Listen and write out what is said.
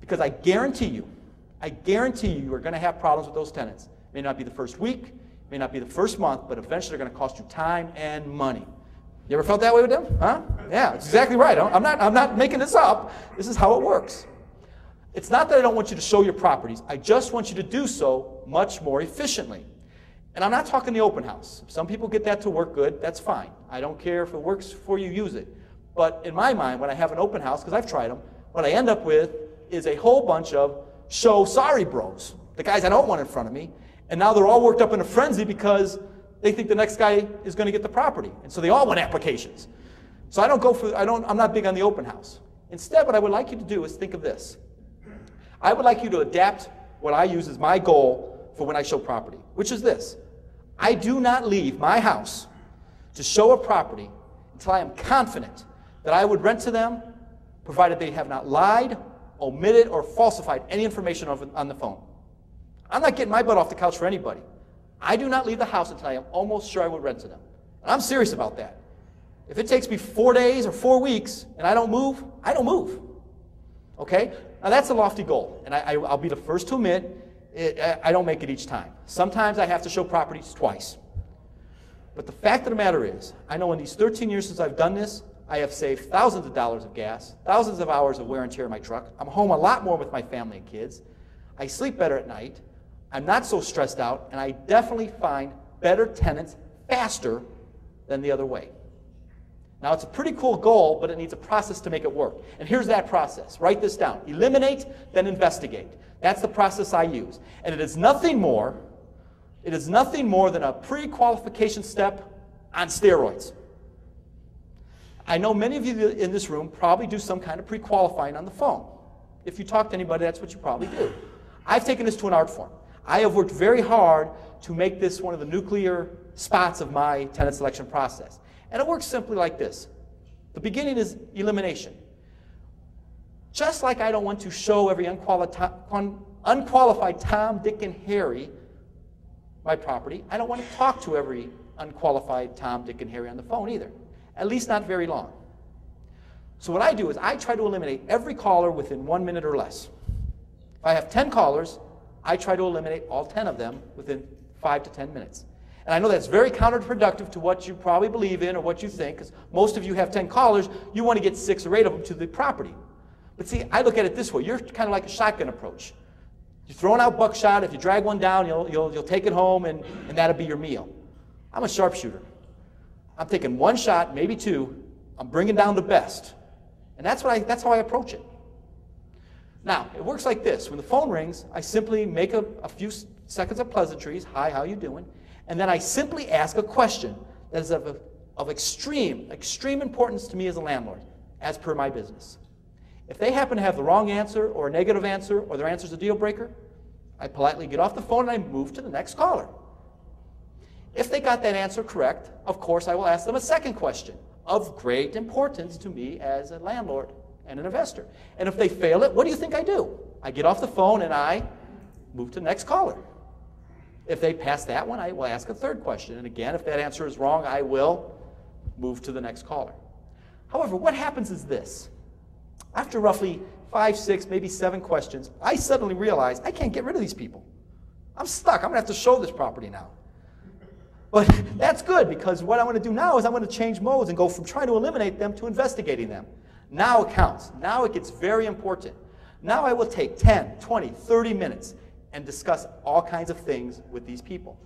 Because I guarantee you are going to have problems with those tenants. It may not be the first week, it may not be the first month, but eventually they're going to cost you time and money. You ever felt that way with them? Huh? Yeah, it's exactly right. I'm not making this up. This is how it works. It's not that I don't want you to show your properties. I just want you to do so much more efficiently. And I'm not talking the open house. If some people get that to work good, that's fine. I don't care if it works for you, use it. But in my mind, when I have an open house, because I've tried them, what I end up with is a whole bunch of show sorry bros, the guys I don't want in front of me, and now they're all worked up in a frenzy because they think the next guy is going to get the property. And so they all want applications. So I'm not big on the open house. Instead, what I would like you to do is think of this. I would like you to adapt what I use as my goal for when I show property, which is this. I do not leave my house to show a property until I am confident that I would rent to them, provided they have not lied, omitted, or falsified any information on the phone. I'm not getting my butt off the couch for anybody. I do not leave the house until I am almost sure I would rent to them. And I'm serious about that. If it takes me 4 days or 4 weeks and I don't move, I don't move. Okay? Now that's a lofty goal, and I'll be the first to admit I don't make it each time. Sometimes I have to show properties twice. But the fact of the matter is, I know in these 13 years since I've done this, I have saved thousands of dollars of gas, thousands of hours of wear and tear in my truck. I'm home a lot more with my family and kids. I sleep better at night. I'm not so stressed out, and I definitely find better tenants faster than the other way. Now, it's a pretty cool goal, but it needs a process to make it work. And here's that process. Write this down. Eliminate, then investigate. That's the process I use. And it is nothing more than a pre-qualification step on steroids. I know many of you in this room probably do some kind of pre-qualifying on the phone. If you talk to anybody, that's what you probably do. I've taken this to an art form. I have worked very hard to make this one of the nuclear spots of my tenant selection process. And it works simply like this. The beginning is elimination. Just like I don't want to show every unqualified Tom, Dick, and Harry my property, I don't want to talk to every unqualified Tom, Dick, and Harry on the phone either. At least not very long. So what I do is I try to eliminate every caller within 1 minute or less. If I have 10 callers, I try to eliminate all 10 of them within 5 to 10 minutes. And I know that's very counterproductive to what you probably believe in or what you think, because most of you have 10 callers, you want to get 6 or 8 of them to the property. But see, I look at it this way. You're kind of like a shotgun approach. You're throwing out buckshot. If you drag one down, you'll take it home, and that'll be your meal. I'm a sharpshooter. I'm taking 1 shot, maybe 2. I'm bringing down the best. And that's how I approach it. Now, it works like this. When the phone rings, I simply make a few seconds of pleasantries. Hi, how you doing? And then I simply ask a question that is of extreme importance to me as a landlord, as per my business. If they happen to have the wrong answer or a negative answer or their answer is a deal breaker, I politely get off the phone and I move to the next caller. If they got that answer correct, of course I will ask them a second question of great importance to me as a landlord and an investor. And if they fail it, what do you think I do? I get off the phone and I move to the next caller. If they pass that one, I will ask a third question. And again, if that answer is wrong, I will move to the next caller. However, what happens is this. After roughly 5, 6, maybe 7 questions, I suddenly realize I can't get rid of these people. I'm stuck. I'm going to have to show this property now. But that's good, because what I want to do now is I want to change modes and go from trying to eliminate them to investigating them. Now it counts. Now it gets very important. Now I will take 10, 20, 30 minutes and discuss all kinds of things with these people.